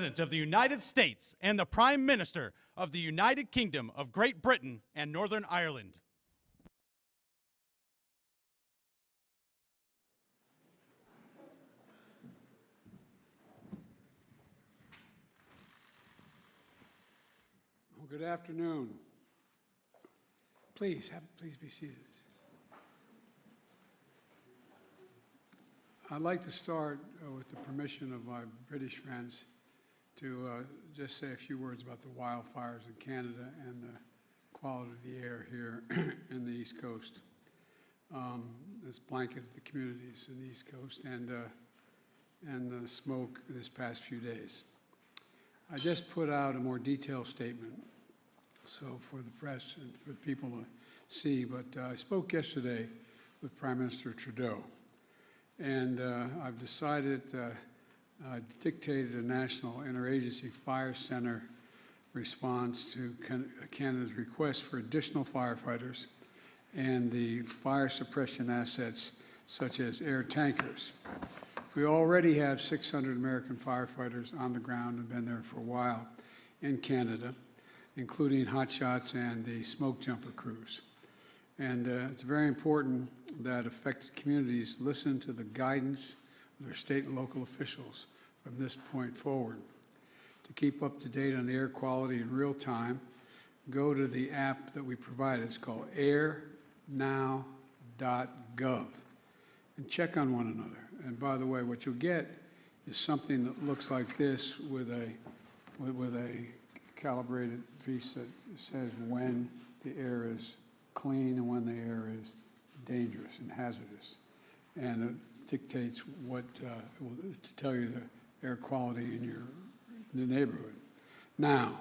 President of the United States and the Prime Minister of the United Kingdom of Great Britain and Northern Ireland. Well, good afternoon. Please be seated. I'd like to start with the permission of my British friends to just say a few words about the wildfires in Canada and the quality of the air here in the East Coast. This blanketed the communities in the East Coast and the smoke this past few days. I just put out a more detailed statement, so for the press and for the people to see, but I spoke yesterday with Prime Minister Trudeau, and I've decided, dictated a national interagency fire center response to Canada's request for additional firefighters and the fire suppression assets such as air tankers. We already have 600 American firefighters on the ground and been there for a while in Canada, including hotshots and the smoke jumper crews. And it's very important that affected communities listen to the guidance of their state and local officials from this point forward. To keep up to date on the air quality in real time, go to the app that we provided. It's called airnow.gov, and check on one another. And by the way, what you'll get is something that looks like this with a calibrated piece that says when the air is clean and when the air is dangerous and hazardous. And it dictates what to tell you the air quality in the neighborhood. Now,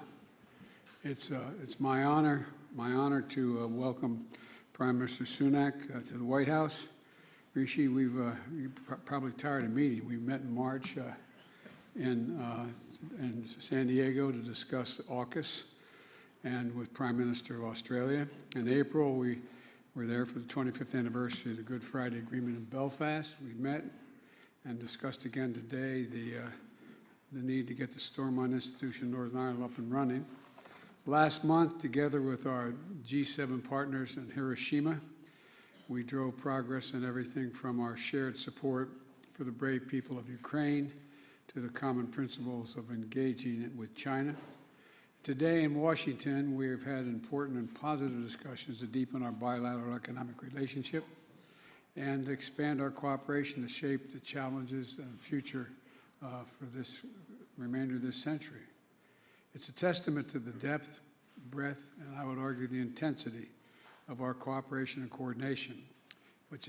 it's my honor to welcome Prime Minister Sunak to the White House. Rishi, you're probably tired of meeting. We met in March in San Diego to discuss AUKUS and with Prime Minister of Australia. In April, we were there for the 25th anniversary of the Good Friday Agreement in Belfast. We met and discussed again today the need to get the Stormont Institution in Northern Ireland up and running. Last month, together with our G7 partners in Hiroshima, we drove progress in everything from our shared support for the brave people of Ukraine to the common principles of engaging with China. Today in Washington, we have had important and positive discussions to deepen our bilateral economic relationship and expand our cooperation to shape the challenges and future for this remainder of this century. It's a testament to the depth, breadth, and I would argue the intensity of our cooperation and coordination, which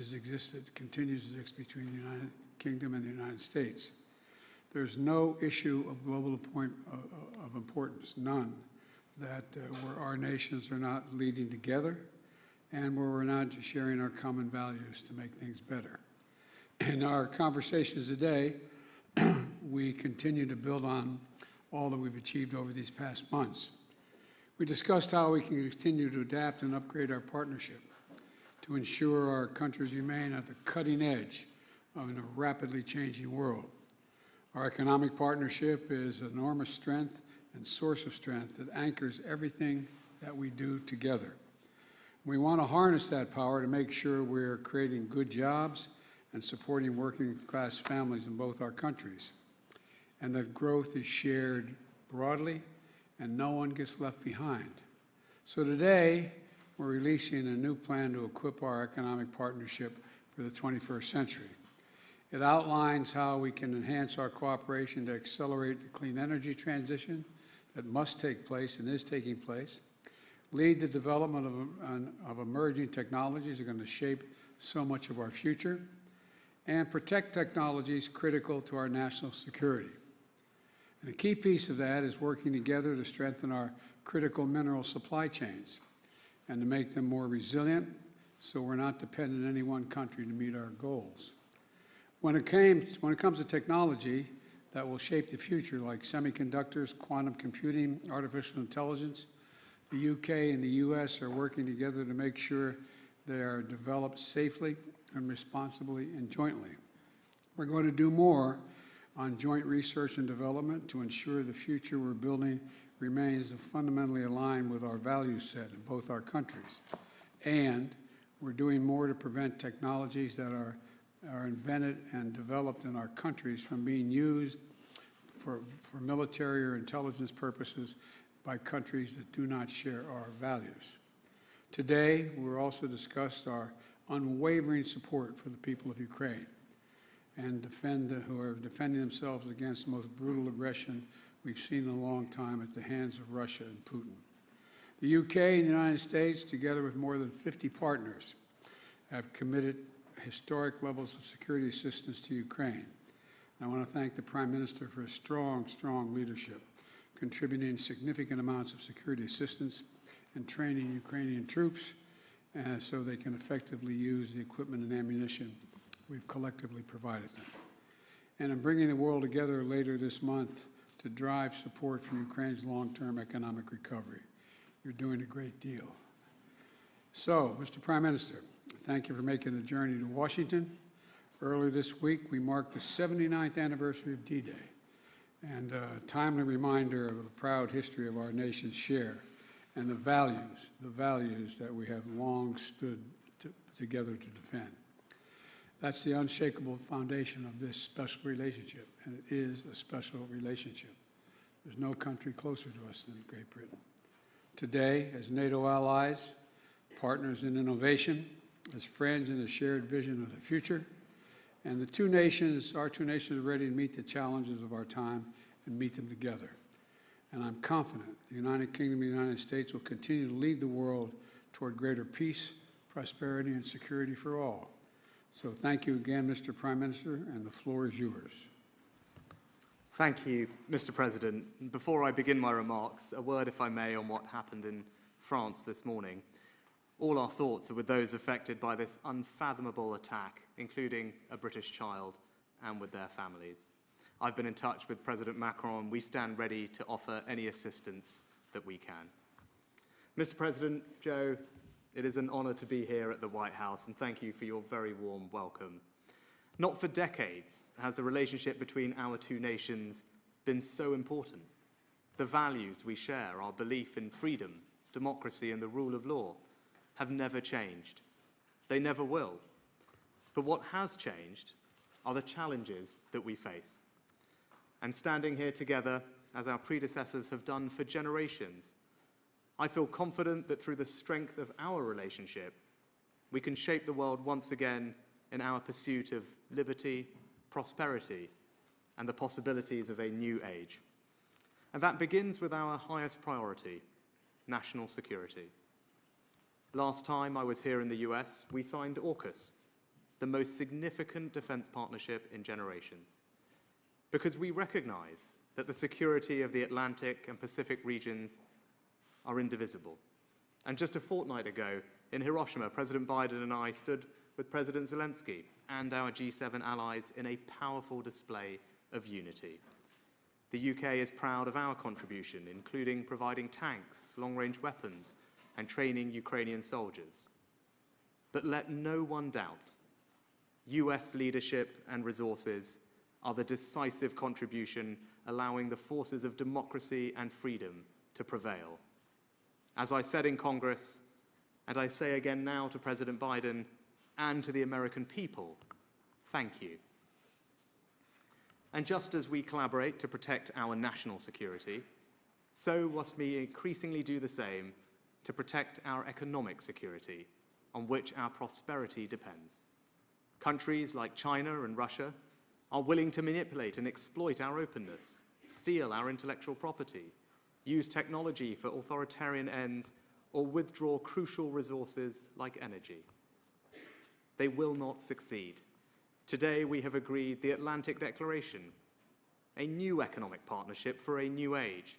continues to exist between the United Kingdom and the United States. There's no issue of global of importance, none, that where our nations are not leading together and where we're not sharing our common values to make things better. In our conversations today, we continue to build on all that we've achieved over these past months. We discussed how we can continue to adapt and upgrade our partnership to ensure our countries remain at the cutting edge of a rapidly changing world. Our economic partnership is an enormous strength and source of strength that anchors everything that we do together. We want to harness that power to make sure we're creating good jobs and supporting working-class families in both our countries, and that growth is shared broadly and no one gets left behind. So today, we're releasing a new plan to equip our economic partnership for the 21st century. It outlines how we can enhance our cooperation to accelerate the clean energy transition that must take place and is taking place, lead the development of emerging technologies that are going to shape so much of our future, and protect technologies critical to our national security. And a key piece of that is working together to strengthen our critical mineral supply chains and to make them more resilient so we're not dependent on any one country to meet our goals. When it comes to technology that will shape the future, like semiconductors, quantum computing, artificial intelligence, the UK and the US are working together to make sure they are developed safely and responsibly and jointly. We're going to do more on joint research and development to ensure the future we're building remains fundamentally aligned with our value set in both our countries. And we're doing more to prevent technologies that are invented and developed in our countries from being used for military or intelligence purposes by countries that do not share our values. Today, we'll also discuss our unwavering support for the people of Ukraine and who are defending themselves against the most brutal aggression we've seen in a long time at the hands of Russia and Putin. The UK and the United States, together with more than 50 partners, have committed historic levels of security assistance to Ukraine. I want to thank the Prime Minister for his strong leadership, contributing significant amounts of security assistance and training Ukrainian troops so they can effectively use the equipment and ammunition we've collectively provided them. And in bringing the world together later this month to drive support for Ukraine's long-term economic recovery. You're doing a great deal. So, Mr. Prime Minister, thank you for making the journey to Washington. Earlier this week, we marked the 79th anniversary of D-Day, and a timely reminder of the proud history of our nation's share and the values that we have long stood together to defend. That's the unshakable foundation of this special relationship, and it is a special relationship. There's no country closer to us than Great Britain. Today, as NATO allies, partners in innovation, as friends in a shared vision of the future, and our two nations are ready to meet the challenges of our time and meet them together. And I'm confident the United Kingdom and the United States will continue to lead the world toward greater peace, prosperity, and security for all. So thank you again, Mr. Prime Minister, and the floor is yours. Thank you, Mr. President. Before I begin my remarks, a word, if I may, on what happened in France this morning. All our thoughts are with those affected by this unfathomable attack, including a British child, and with their families. I've been in touch with President Macron, and we stand ready to offer any assistance that we can. Mr. President, Joe, it is an honor to be here at the White House, and thank you for your very warm welcome. Not for decades has the relationship between our two nations been so important. The values we share, our belief in freedom, democracy, and the rule of law, have never changed. They never will. But what has changed are the challenges that we face. And standing here together, as our predecessors have done for generations, I feel confident that through the strength of our relationship, we can shape the world once again in our pursuit of liberty, prosperity, and the possibilities of a new age. And that begins with our highest priority, national security. Last time I was here in the US, we signed AUKUS, the most significant defense partnership in generations, because we recognize that the security of the Atlantic and Pacific regions are indivisible. And just a fortnight ago, in Hiroshima, President Biden and I stood with President Zelensky and our G7 allies in a powerful display of unity. The UK is proud of our contribution, including providing tanks, long-range weapons, and training Ukrainian soldiers. But let no one doubt, US leadership and resources are the decisive contribution allowing the forces of democracy and freedom to prevail. As I said in Congress, and I say again now to President Biden and to the American people, thank you. And just as we collaborate to protect our national security, so must we increasingly do the same to protect our economic security, on which our prosperity depends. Countries like China and Russia are willing to manipulate and exploit our openness, steal our intellectual property, use technology for authoritarian ends, or withdraw crucial resources like energy. They will not succeed. Today we have agreed the Atlantic Declaration, a new economic partnership for a new age,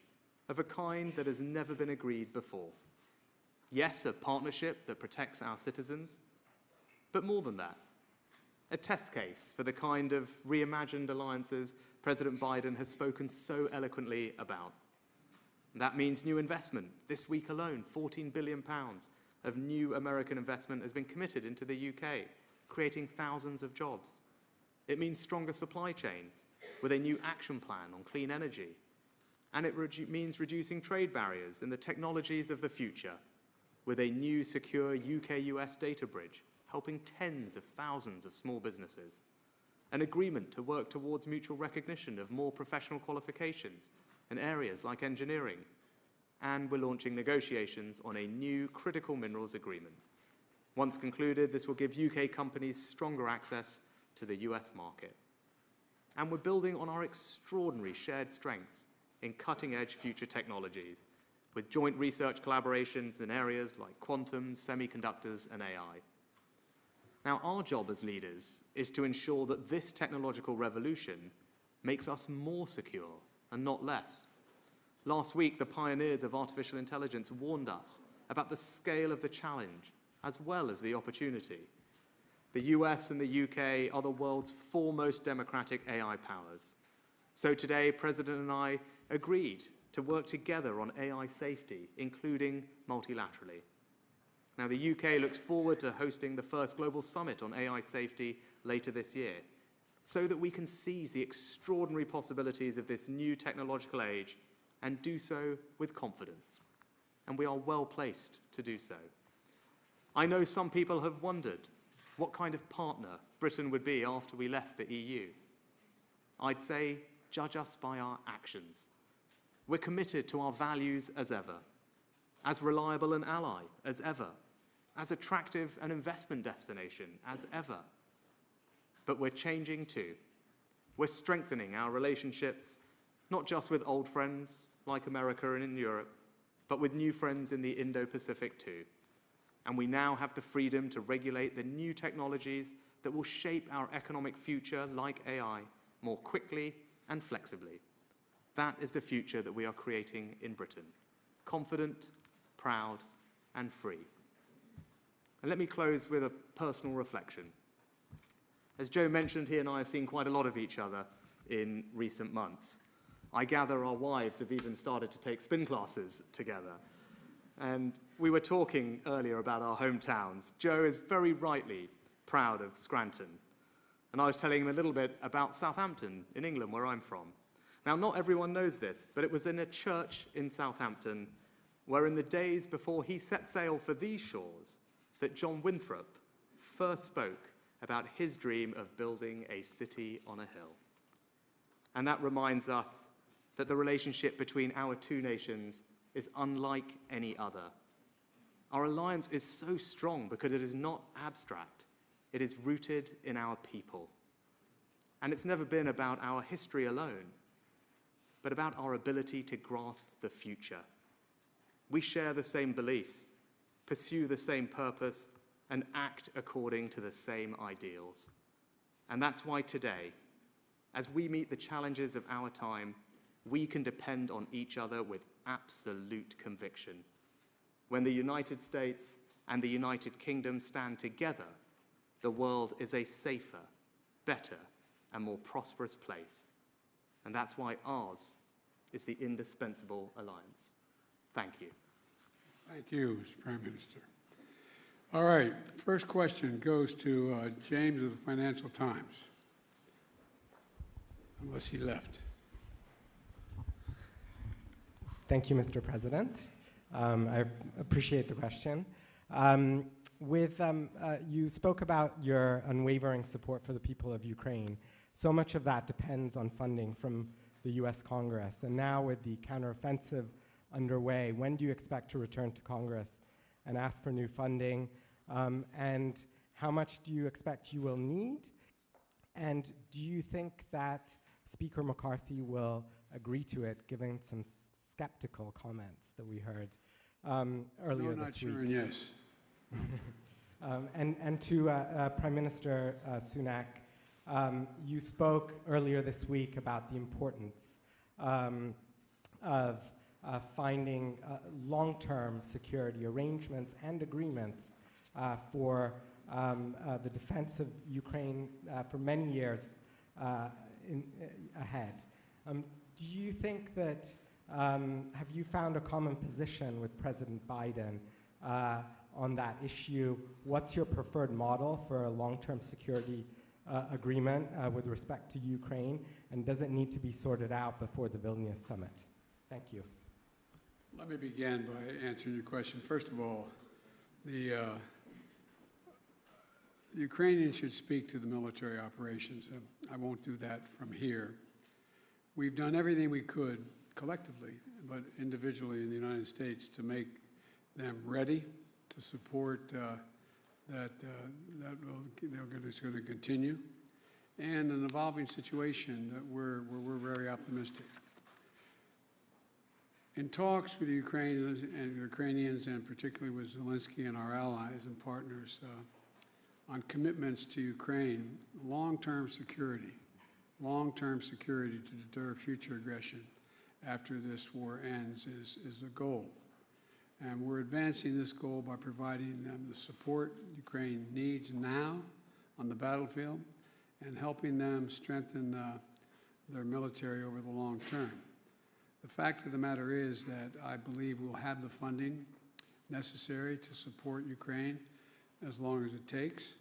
of a kind that has never been agreed before. Yes, a partnership that protects our citizens, but more than that, a test case for the kind of reimagined alliances President Biden has spoken so eloquently about. That means new investment. This week alone, £14 billion of new American investment has been committed into the UK, creating thousands of jobs. It means stronger supply chains with a new action plan on clean energy. And it means reducing trade barriers in the technologies of the future with a new secure UK-US data bridge, helping tens of thousands of small businesses. An agreement to work towards mutual recognition of more professional qualifications in areas like engineering. And we're launching negotiations on a new critical minerals agreement. Once concluded, this will give UK companies stronger access to the US market. And we're building on our extraordinary shared strengths in cutting-edge future technologies, with joint research collaborations in areas like quantum, semiconductors, and AI. Now, our job as leaders is to ensure that this technological revolution makes us more secure and not less. Last week, the pioneers of artificial intelligence warned us about the scale of the challenge as well as the opportunity. The US and the UK are the world's foremost democratic AI powers. So today, President and I agreed to work together on AI safety, including multilaterally. Now, the UK looks forward to hosting the first global summit on AI safety later this year, so that we can seize the extraordinary possibilities of this new technological age and do so with confidence. And we are well placed to do so. I know some people have wondered what kind of partner Britain would be after we left the EU. I'd say, judge us by our actions. We're committed to our values as ever, as reliable an ally as ever, as attractive an investment destination as ever. But we're changing too. We're strengthening our relationships, not just with old friends like America and in Europe, but with new friends in the Indo-Pacific too. And we now have the freedom to regulate the new technologies that will shape our economic future, like AI, more quickly and flexibly. That is the future that we are creating in Britain, confident, proud, and free. And let me close with a personal reflection. As Joe mentioned, he and I have seen quite a lot of each other in recent months. I gather our wives have even started to take spin classes together. And we were talking earlier about our hometowns. Joe is very rightly proud of Scranton. And I was telling him a little bit about Southampton in England, where I'm from. Now, not everyone knows this, but it was in a church in Southampton where in the days before he set sail for these shores that John Winthrop first spoke about his dream of building a city on a hill. And that reminds us that the relationship between our two nations is unlike any other. Our alliance is so strong because it is not abstract. It is rooted in our people. And it's never been about our history alone, but about our ability to grasp the future. We share the same beliefs, pursue the same purpose, and act according to the same ideals. And that's why today, as we meet the challenges of our time, we can depend on each other with absolute conviction. When the United States and the United Kingdom stand together, the world is a safer, better, and more prosperous place. And that's why ours is the indispensable alliance. Thank you. Thank you, Mr. Prime Minister. All right, first question goes to James of the Financial Times, unless he left. Thank you, Mr. President. I appreciate the question. You spoke about your unwavering support for the people of Ukraine. So much of that depends on funding from the US Congress. And now with the counteroffensive underway, when do you expect to return to Congress and ask for new funding? And how much do you expect you will need? And do you think that Speaker McCarthy will agree to it, given some skeptical comments that we heard earlier this week? No, not sure, yes. And to Prime Minister Sunak, you spoke earlier this week about the importance of finding long-term security arrangements and agreements for the defense of Ukraine for many years ahead. Do you think that, have you found a common position with President Biden on that issue? What's your preferred model for a long-term security agreement with respect to Ukraine, and does it need to be sorted out before the Vilnius summit? Thank you. Let me begin by answering your question. First of all, the Ukrainians should speak to the military operations. I won't do that from here. We've done everything we could collectively, but individually in the United States, to make them ready to support that is going to continue, and an evolving situation that we're very optimistic. In talks with the Ukrainians, and particularly with Zelensky and our allies and partners on commitments to Ukraine, long-term security to deter future aggression after this war ends is the goal. And we're advancing this goal by providing them the support Ukraine needs now on the battlefield and helping them strengthen their military over the long term. The fact of the matter is that I believe we'll have the funding necessary to support Ukraine as long as it takes.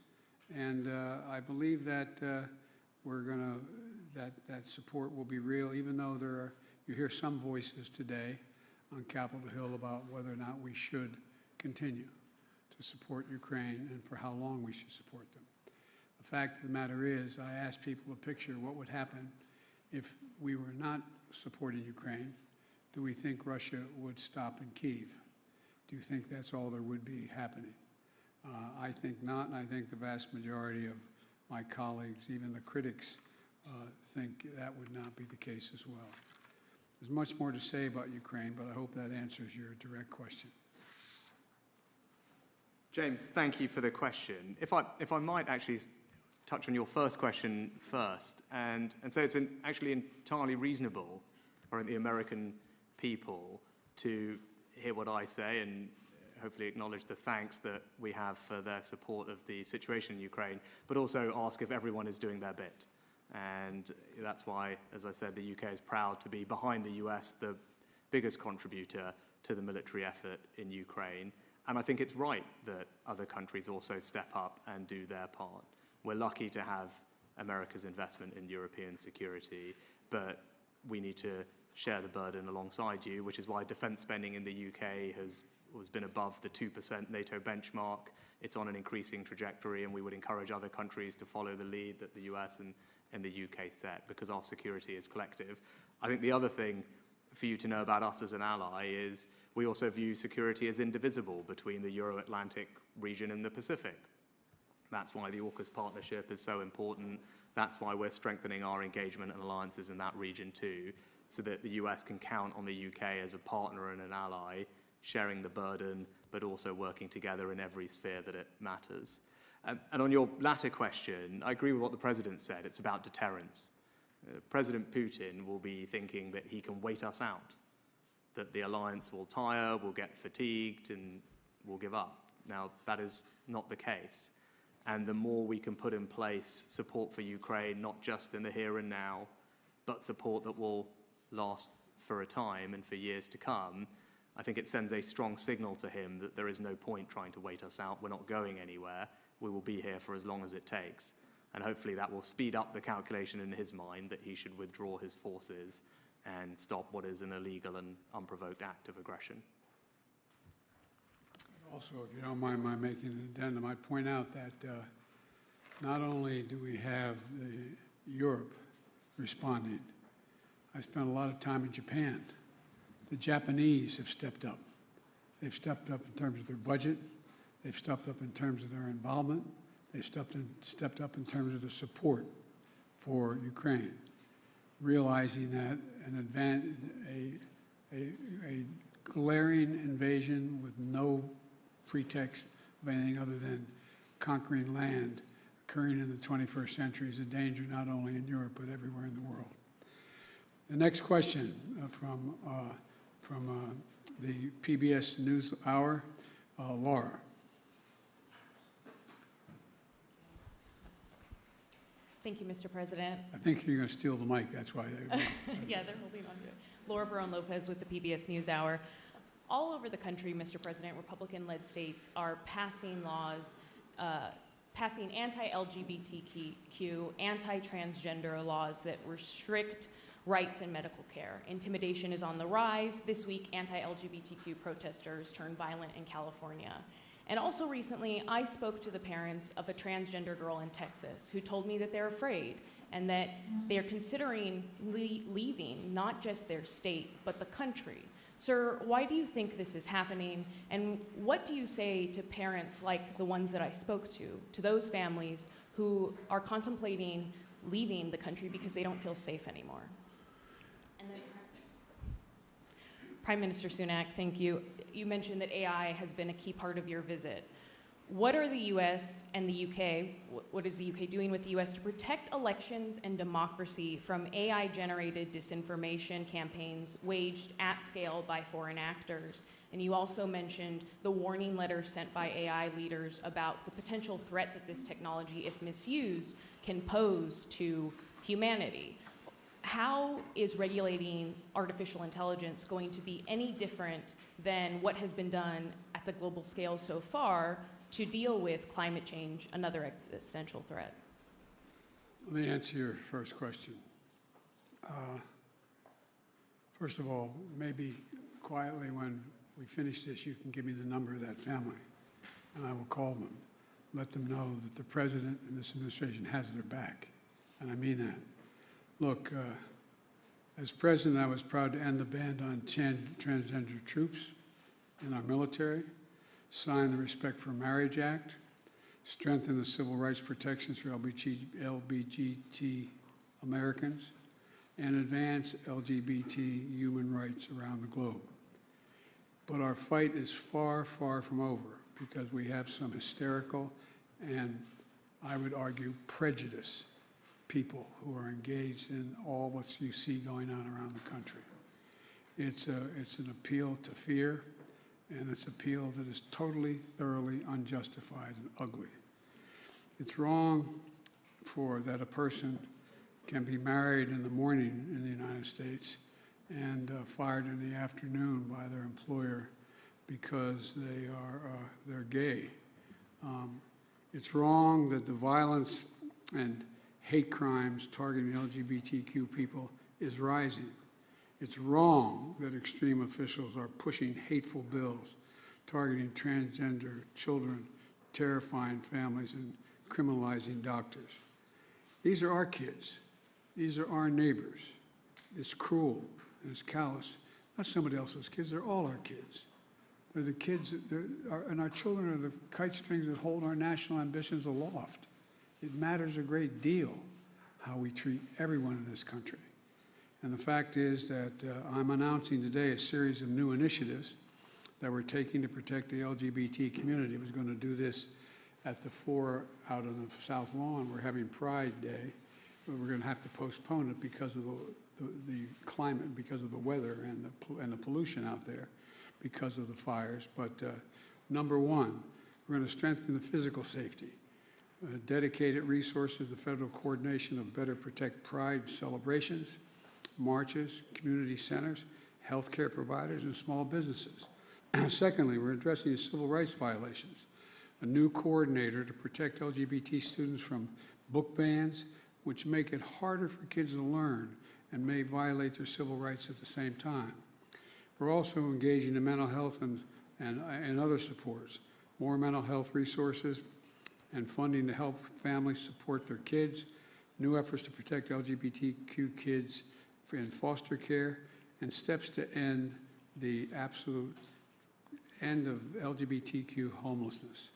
And I believe that that support will be real, even though you hear some voices today on Capitol Hill about whether or not we should continue to support Ukraine and for how long we should support them. The fact of the matter is, I asked people to picture what would happen if we were not supporting Ukraine. Do we think Russia would stop in Kyiv? Do you think that's all there would be happening? I think not, and I think the vast majority of my colleagues, even the critics, think that would not be the case as well. There's much more to say about Ukraine, but I hope that answers your direct question. James, thank you for the question. If I might actually touch on your first question first, and so it's actually entirely reasonable for the American people to hear what I say and hopefully acknowledge the thanks that we have for their support of the situation in Ukraine, but also ask if everyone is doing their bit. And that's why, as I said, the UK is proud to be behind the US, the biggest contributor to the military effort in Ukraine. And I think it's right that other countries also step up and do their part. We're lucky to have America's investment in European security, but we need to share the burden alongside you, which is why defense spending in the UK has been above the 2% NATO benchmark. It's on an increasing trajectory, and we would encourage other countries to follow the lead that the US and the UK set, because our security is collective. I think the other thing for you to know about us as an ally is we also view security as indivisible between the Euro-Atlantic region and the Pacific. That's why the AUKUS partnership is so important. That's why we're strengthening our engagement and alliances in that region too, so that the US can count on the UK as a partner and an ally, sharing the burden, but also working together in every sphere that it matters. And on your latter question, I agree with what the President said. It's about deterrence. President Putin will be thinking that he can wait us out, that the alliance will tire, will get fatigued, and will give up. Now, that is not the case. And the more we can put in place support for Ukraine, not just in the here and now, but support that will last for a time and for years to come, I think it sends a strong signal to him that there is no point trying to wait us out. We're not going anywhere. We will be here for as long as it takes. And hopefully that will speed up the calculation in his mind that he should withdraw his forces and stop what is an illegal and unprovoked act of aggression. Also, if you don't mind my making an addendum, I'd point out that not only do we have Europe responding, I spent a lot of time in Japan. The Japanese have stepped up. They've stepped up in terms of their budget. They've stepped up in terms of their involvement. They've stepped up in terms of the support for Ukraine, realizing that a glaring invasion with no pretext of anything other than conquering land occurring in the 21st century is a danger not only in Europe but everywhere in the world. The next question from the PBS NewsHour, Laura. Thank you, Mr. President. I think you're going to steal the mic, that's why. Yeah, they're holding on to it. Laura Barone-Lopez with the PBS NewsHour. All over the country, Mr. President, Republican-led states are passing laws passing anti-LGBTQ, anti-transgender laws that restrict rights and medical care. Intimidation is on the rise. This week, anti-LGBTQ protesters turned violent in California. And also recently, I spoke to the parents of a transgender girl in Texas who told me that they're afraid and that they're considering leaving not just their state, but the country. Sir, why do you think this is happening? And what do you say to parents like the ones that I spoke to those families who are contemplating leaving the country because they don't feel safe anymore? And then, Prime Minister Sunak, thank you. You mentioned that AI has been a key part of your visit. What are the US and the UK, what is the UK doing with the US to protect elections and democracy from AI-generated disinformation campaigns waged at scale by foreign actors? And you also mentioned the warning letters sent by AI leaders about the potential threat that this technology, if misused, can pose to humanity. How is regulating artificial intelligence going to be any different than what has been done at the global scale so far to deal with climate change, another existential threat? Let me answer your first question. First of all, maybe quietly when we finish this, you can give me the number of that family, and I will call them, let them know that the President and this administration has their back, and I mean that. Look, as President, I was proud to end the ban on transgender troops in our military, sign the Respect for Marriage Act, strengthen the civil rights protections for LGBT Americans, and advance LGBT human rights around the globe. But our fight is far, far from over because we have some hysterical and, I would argue, prejudiced people who are engaged in all what you see going on around the country. It's an appeal to fear, and it's an appeal that is totally, thoroughly unjustified and ugly. It's wrong that a person can be married in the morning in the United States and fired in the afternoon by their employer because they're gay. It's wrong that the violence and hate crimes targeting LGBTQ people is rising. It's wrong that extreme officials are pushing hateful bills targeting transgender children, terrifying families, and criminalizing doctors. These are our kids. These are our neighbors. It's cruel and it's callous. Not somebody else's kids, they're all our kids. They're the kids, and our children are the kite strings that hold our national ambitions aloft. It matters a great deal how we treat everyone in this country. And the fact is that I'm announcing today a series of new initiatives that we're taking to protect the LGBT community. I was going to do this at the 4 out on the South Lawn. We're having Pride Day, but we're going to have to postpone it because of the climate, because of the weather and the pollution out there, because of the fires. But number one, we're going to strengthen the physical safety. Dedicated resources, the federal coordination of Better Protect Pride celebrations, marches, community centers, healthcare providers, and small businesses. Secondly, we're addressing the civil rights violations. A new coordinator to protect LGBT students from book bans, which make it harder for kids to learn and may violate their civil rights at the same time. We're also engaging in mental health and other supports, more mental health resources, and funding to help families support their kids, new efforts to protect LGBTQ kids in foster care, and steps to end the absolute end of LGBTQ homelessness.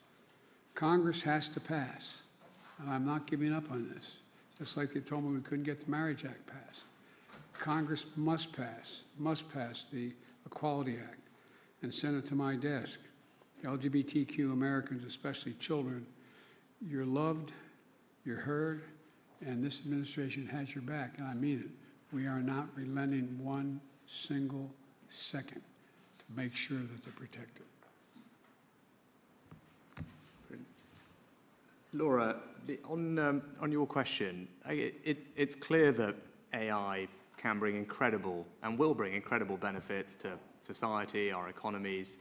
Congress has to pass, and I'm not giving up on this, just like they told me we couldn't get the Marriage Act passed. Congress must pass the Equality Act and send it to my desk. LGBTQ Americans, especially children, you're loved, you're heard, and this administration has your back, and I mean it. We are not relenting one single second to make sure that they're protected. Laura, on your question, it's clear that AI can bring incredible and will bring incredible benefits to society, our economies,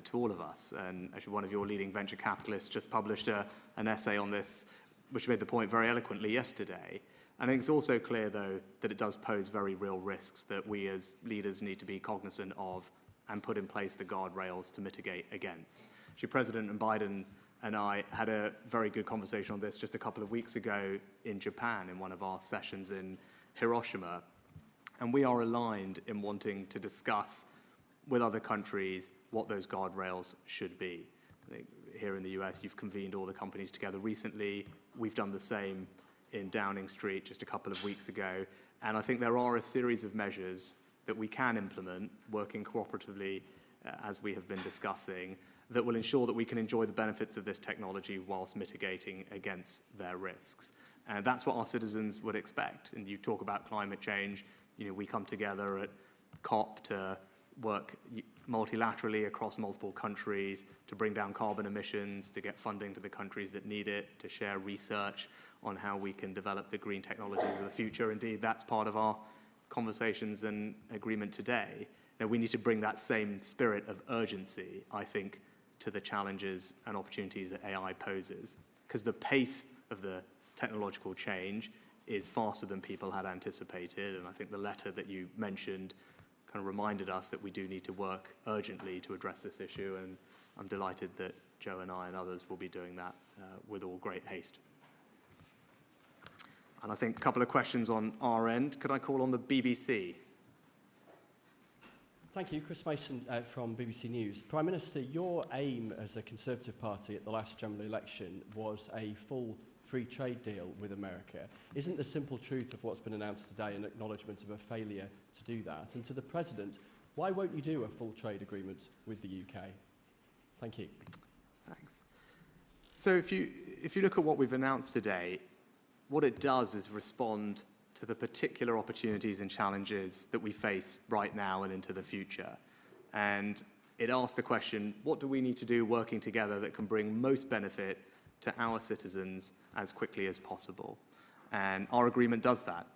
to all of us. And actually, one of your leading venture capitalists just published an essay on this, which made the point very eloquently yesterday. And I think it's also clear, though, that it does pose very real risks that we as leaders need to be cognizant of and put in place the guardrails to mitigate against. Actually, President Biden and I had a very good conversation on this just a couple of weeks ago in Japan in one of our sessions in Hiroshima. And we are aligned in wanting to discuss with other countries what those guardrails should be. I think here in the US, you've convened all the companies together recently. We've done the same in Downing Street just a couple of weeks ago. And I think there are a series of measures that we can implement, working cooperatively, as we have been discussing, that will ensure that we can enjoy the benefits of this technology whilst mitigating against their risks. And that's what our citizens would expect. And you talk about climate change, we come together at COP to work multilaterally across multiple countries to bring down carbon emissions, to get funding to the countries that need it, to share research on how we can develop the green technologies of the future. Indeed, that's part of our conversations and agreement today. Now, we need to bring that same spirit of urgency, I think, to the challenges and opportunities that AI poses, because the pace of the technological change is faster than people had anticipated. And I think the letter that you mentioned kind of reminded us that we do need to work urgently to address this issue. And I'm delighted that Joe and I and others will be doing that with all great haste. And I think a couple of questions on our end. Could I call on the BBC? Thank you. Chris Mason from BBC News. Prime Minister, your aim as a Conservative Party at the last general election was a full free trade deal with America. Isn't the simple truth of what's been announced today an acknowledgement of a failure to do that? And to the President, why won't you do a full trade agreement with the UK? Thank you. Thanks. So if you look at what we've announced today, what it does is respond to the particular opportunities and challenges that we face right now and into the future. And it asks the question, what do we need to do working together that can bring most benefit to our citizens as quickly as possible? And our agreement does that.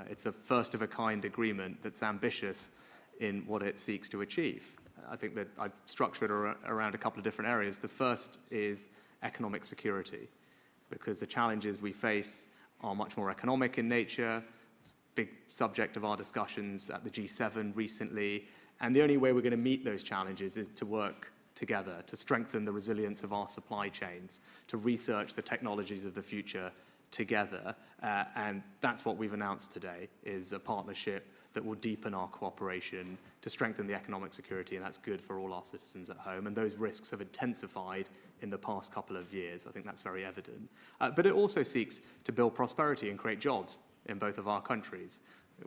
It's a first-of-a-kind agreement that's ambitious in what it seeks to achieve. I think that I've structured it around a couple of different areas. The first is economic security, because the challenges we face are much more economic in nature. Big subject of our discussions at the G7 recently. And the only way we're going to meet those challenges is to work together, to strengthen the resilience of our supply chains, to research the technologies of the future together. And that's what we've announced today, is a partnership that will deepen our cooperation to strengthen the economic security, and that's good for all our citizens at home. And those risks have intensified in the past couple of years. I think that's very evident. But it also seeks to build prosperity and create jobs in both of our countries.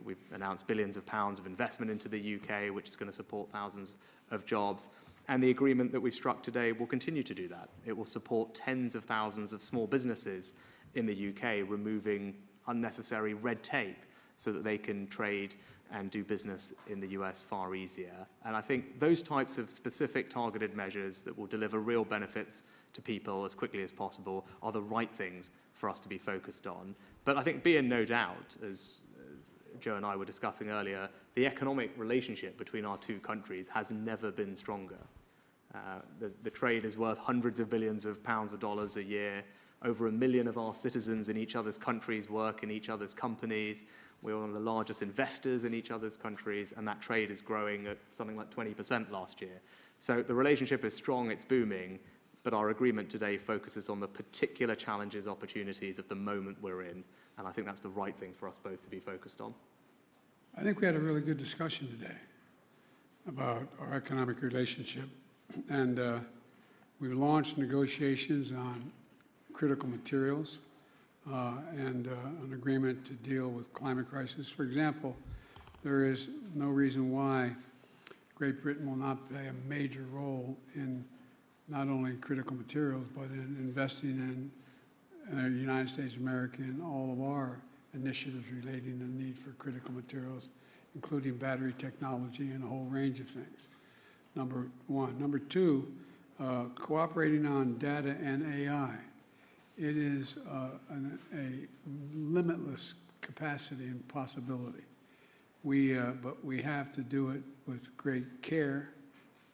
We've announced billions of pounds of investment into the UK, which is going to support thousands of jobs. And the agreement that we've struck today will continue to do that. It will support tens of thousands of small businesses in the UK, removing unnecessary red tape so that they can trade and do business in the US far easier. And I think those types of specific targeted measures that will deliver real benefits to people as quickly as possible are the right things for us to be focused on. But I think be in no doubt, as Joe and I were discussing earlier, the economic relationship between our two countries has never been stronger. The trade is worth hundreds of billions of pounds or dollars a year. Over 1 million of our citizens in each other's countries work in each other's companies. We're one of the largest investors in each other's countries, and that trade is growing at something like 20% last year. So the relationship is strong, it's booming, but our agreement today focuses on the particular challenges, opportunities of the moment we're in, and I think that's the right thing for us both to be focused on. I think we had a really good discussion today about our economic relationship, and we've launched negotiations on critical materials and an agreement to deal with climate crisis. For example, there is no reason why Great Britain will not play a major role in not only critical materials, but in investing in the United States of America in all of our initiatives relating to the need for critical materials, including battery technology and a whole range of things, number one. Number two, cooperating on data and AI. It is a limitless capacity and possibility. But we have to do it with great care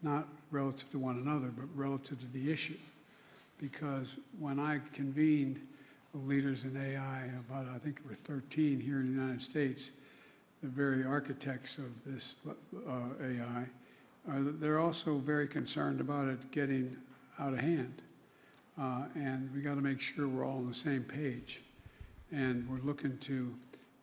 not relative to one another, but relative to the issue. Because when I convened the leaders in AI, about, I think there were 13 here in the United States, the very architects of this AI, they're also very concerned about it getting out of hand. And we got to make sure we're all on the same page. And we're looking to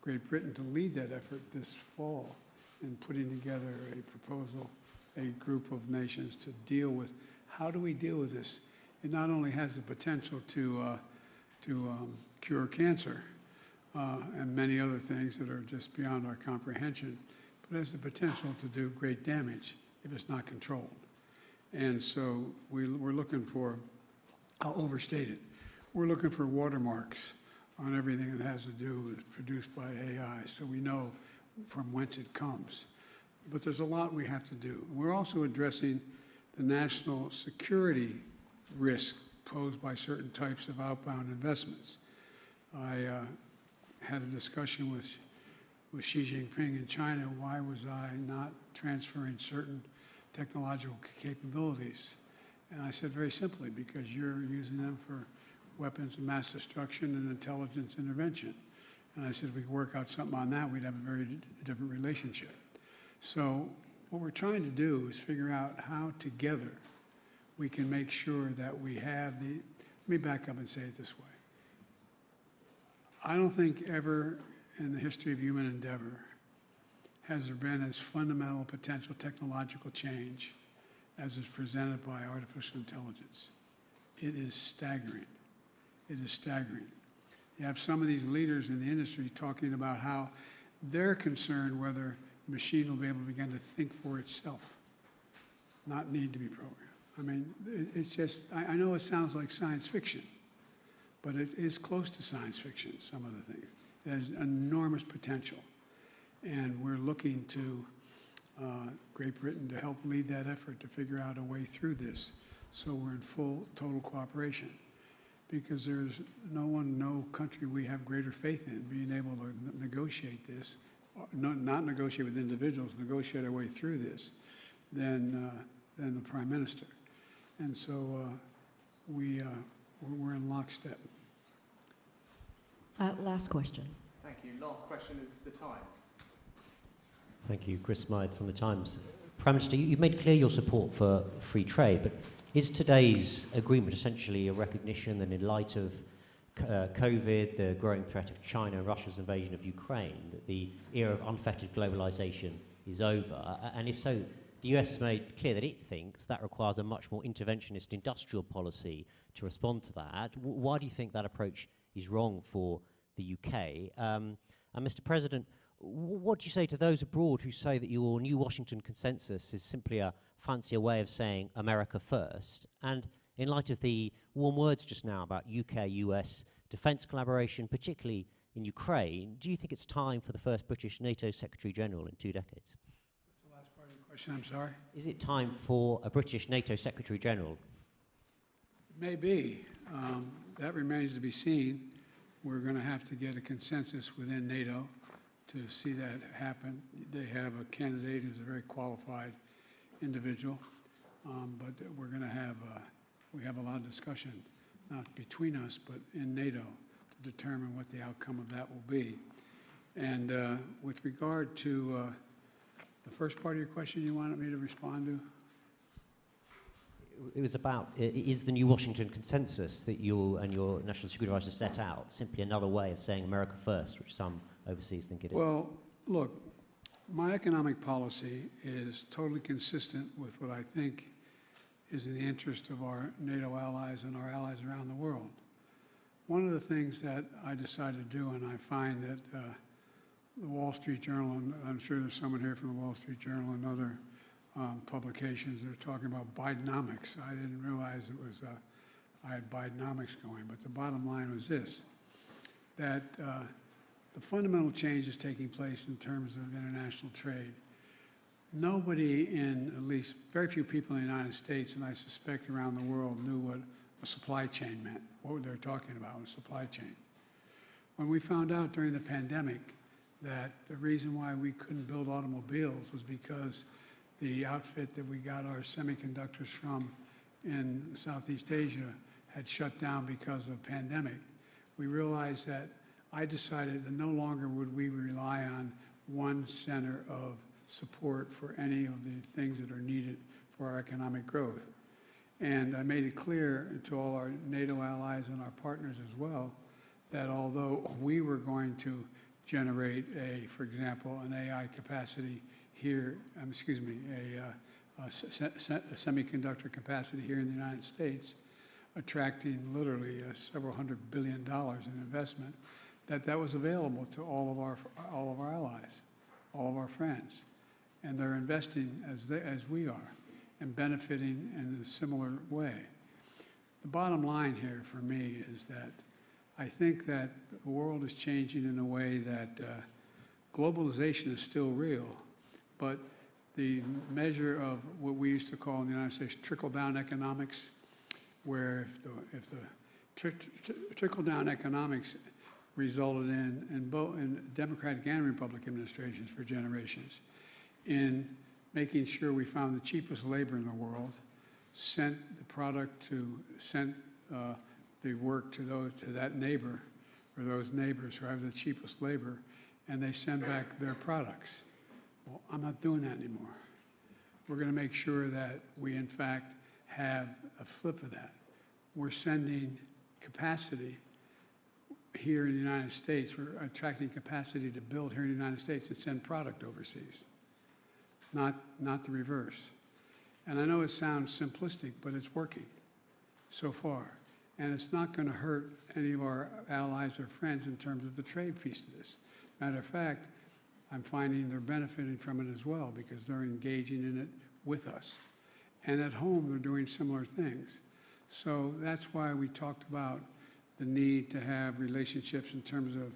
Great Britain to lead that effort this fall in putting together a proposal, a group of nations to deal with, how do we deal with this? It not only has the potential to cure cancer and many other things that are just beyond our comprehension, but it has the potential to do great damage if it's not controlled. And so we're looking for, I'll overstate it, we're looking for watermarks on everything that has to do with produced by AI, so we know from whence it comes. But there's a lot we have to do. We're also addressing the national security risk posed by certain types of outbound investments. I had a discussion with Xi Jinping in China. Why was I not transferring certain technological capabilities? And I said very simply, because you're using them for weapons of mass destruction and intelligence intervention. And I said, if we could work out something on that, we'd have a very different relationship. So what we're trying to do is figure out how together we can make sure that we have the, let me back up and say it this way. I don't think ever in the history of human endeavor has there been as fundamental potential technological change as is presented by artificial intelligence. It is staggering. It is staggering. You have some of these leaders in the industry talking about how they're concerned whether the machine will be able to begin to think for itself, not need to be programmed. I mean, it's just, I know it sounds like science fiction, but it is close to science fiction, some of the things. It has enormous potential. And we're looking to Great Britain to help lead that effort to figure out a way through this so we're in full, total cooperation. Because there's no country we have greater faith in being able to negotiate this, not negotiate with individuals, negotiate our way through this, than the Prime Minister. And so we're in lockstep. Last question. Thank you. Last question is The Times. Thank you. Chris Smythe from The Times. Prime Minister, you've made clear your support for free trade, but is today's agreement essentially a recognition that in light of COVID, the growing threat of China and Russia's invasion of Ukraine, that the era of unfettered globalization is over? And if so, the US has made clear that it thinks that requires a much more interventionist industrial policy to respond to that. Why do you think that approach is wrong for the UK? And Mr. President, what do you say to those abroad who say that your new Washington consensus is simply a fancier way of saying America first? And in light of the warm words just now about UK-US defence collaboration, particularly in Ukraine, do you think it's time for the first British NATO Secretary-General in 2 decades? What's the last part of your question? I'm sorry? Is it time for a British NATO Secretary-General? Maybe. That remains to be seen. We're going to have to get a consensus within NATO to see that happen. They have a candidate who's a very qualified individual, but we're going to have, we have a lot of discussion, not between us, but in NATO to determine what the outcome of that will be. And with regard to the first part of your question you wanted me to respond to? It was about, is the new Washington consensus that you and your national security advisor set out simply another way of saying America first, which some overseas think it is? Well, look, my economic policy is totally consistent with what I think is in the interest of our NATO allies and our allies around the world. One of the things that I decided to do, and I find that the Wall Street Journal, and I'm sure there's someone here from the Wall Street Journal and other publications that are talking about Bidenomics. I didn't realize it was, I had Bidenomics going, but the bottom line was this, that the fundamental change is taking place in terms of international trade. Nobody in, at least very few people in the United States, and I suspect around the world, knew what a supply chain meant, what they were talking about, a supply chain. When we found out during the pandemic that the reason why we couldn't build automobiles was because the outfit that we got our semiconductors from in Southeast Asia had shut down because of pandemic, we realized that I decided that no longer would we rely on one center of support for any of the things that are needed for our economic growth. And I made it clear to all our NATO allies and our partners as well that although we were going to generate for example, an AI capacity here, a semiconductor capacity here in the United States, attracting literally several $100 billion in investment, that was available to all of our allies, all of our friends, and they're investing as we are, and benefiting in a similar way. The bottom line here for me is that I think that the world is changing in a way that globalization is still real, but the measure of what we used to call in the United States trickle-down economics, where if the trickle-down economics resulted in both Democratic and Republican administrations for generations in making sure we found the cheapest labor in the world, sent the work to that neighbor or those neighbors who have the cheapest labor, and they send back their products. Well, I'm not doing that anymore. We're going to make sure that we, in fact, have a flip of that. We're sending capacity here in the United States. We're attracting capacity to build here in the United States and send product overseas, not the reverse. And I know it sounds simplistic, but it's working so far. And it's not going to hurt any of our allies or friends in terms of the trade piece of this. Matter of fact, I'm finding they're benefiting from it as well because they're engaging in it with us. And at home, they're doing similar things. So that's why we talked about the need to have relationships in terms of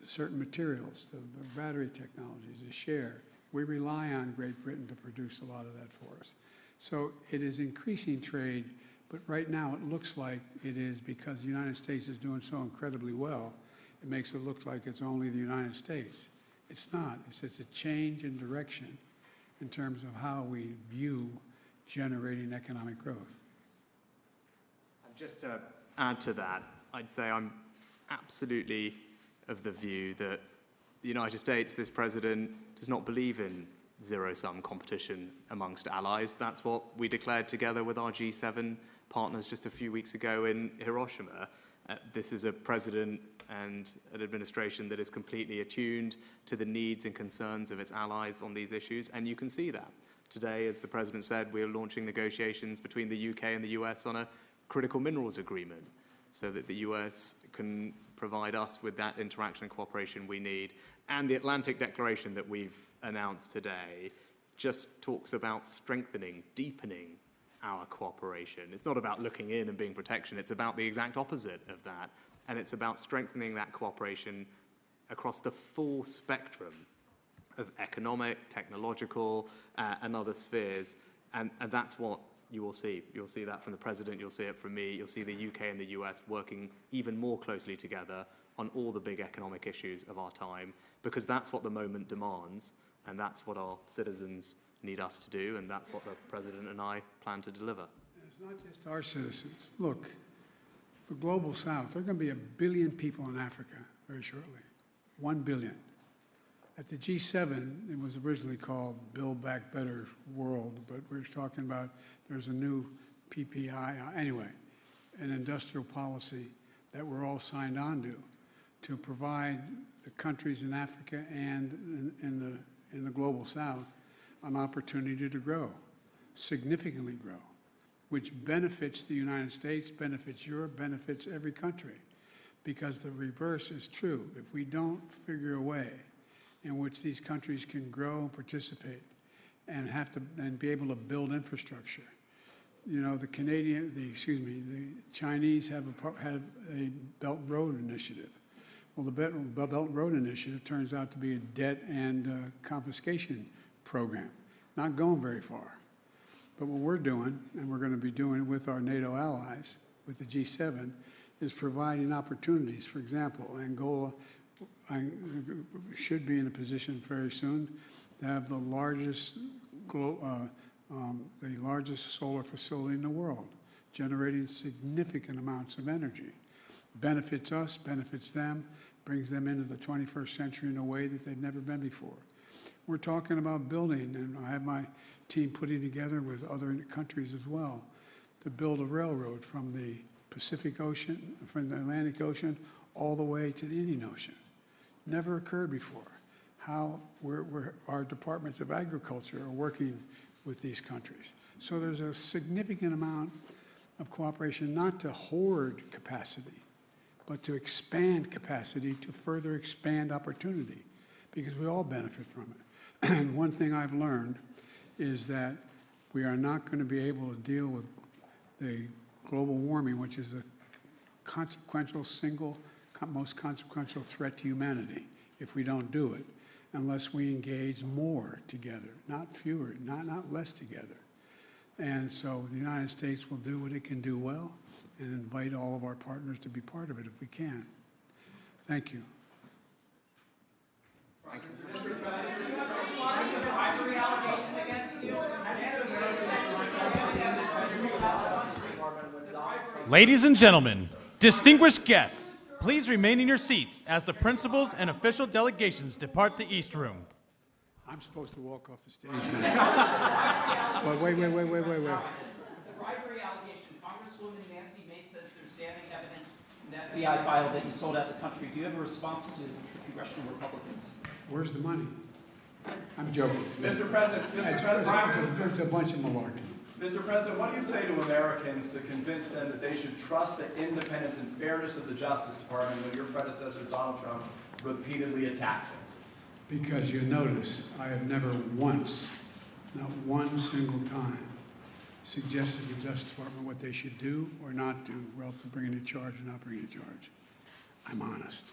certain materials, the battery technologies, the share. We rely on Great Britain to produce a lot of that for us. So it is increasing trade, but right now it looks like it is because the United States is doing so incredibly well. It makes it look like it's only the United States. It's not. It's a change in direction in terms of how we view generating economic growth. And just to add to that, I'd say I'm absolutely of the view that the United States, this president, does not believe in zero-sum competition amongst allies. That's what we declared together with our G7 partners just a few weeks ago in Hiroshima. This is a president and an administration that is completely attuned to the needs and concerns of its allies on these issues, and you can see that. Today, as the President said, we're launching negotiations between the UK and the US on a critical minerals agreement so that the US can provide us with that interaction and cooperation we need. And the Atlantic Declaration that we've announced today just talks about strengthening, deepening our cooperation. It's not about looking in and being protection, it's about the exact opposite of that. And it's about strengthening that cooperation across the full spectrum of economic, technological, and other spheres. And that's what you will see. You'll see that from the President, you'll see it from me, you'll see the UK and the US working even more closely together on all the big economic issues of our time, because that's what the moment demands, and that's what our citizens need us to do, and that's what the President and I plan to deliver. It's not just our citizens. Look, the global south, there are going to be 1 billion people in Africa very shortly. 1 billion. At the G7, it was originally called Build Back Better World, but we're talking about there's a new PPI, anyway, an industrial policy that we're all signed on to provide the countries in Africa and in the global south an opportunity to grow, significantly grow, which benefits the United States, benefits Europe, benefits every country. Because the reverse is true. If we don't figure a way in which these countries can grow and participate and be able to build infrastructure. You know, the Chinese have a Belt and Road Initiative. Well, the Belt and Road Initiative turns out to be a debt and confiscation program. Not going very far. But what we're doing, and we're going to be doing with our NATO allies, with the G7, is providing opportunities. For example, Angola should be in a position very soon to have the largest the largest solar facility in the world, generating significant amounts of energy. Benefits us, benefits them, brings them into the 21st century in a way that they've never been before. We're talking about building, and I have my team putting together with other countries as well, to build a railroad from the Pacific Ocean, from the Atlantic Ocean, all the way to the Indian Ocean. Never occurred before. How our departments of agriculture are working with these countries. So there's a significant amount of cooperation, not to hoard capacity, but to expand capacity, to further expand opportunity, because we all benefit from it. And one thing I've learned is that we are not going to be able to deal with the global warming, which is the most consequential threat to humanity, if we don't do it, unless we engage more together, not fewer, not less together. And so the United States will do what it can do well and invite all of our partners to be part of it if we can. Thank you. Ladies and gentlemen, distinguished guests, please remain in your seats as the principals and official delegations depart the East Room. I'm supposed to walk off the stage now. But wait. The bribery allegation, Congresswoman Nancy Mace says there's damning evidence in that FBI file that you sold out the country. Do you have a response to the congressional Republicans? Where's the money? I'm joking. Mr. President, it's a bunch of malarkey. Mr. President, what do you say to Americans to convince them that they should trust the independence and fairness of the Justice Department when your predecessor, Donald Trump, repeatedly attacks it? Because you notice, I have never once, not one single time, suggested to the Justice Department what they should do or not do relative to bringing a charge or not bringing a charge. I'm honest.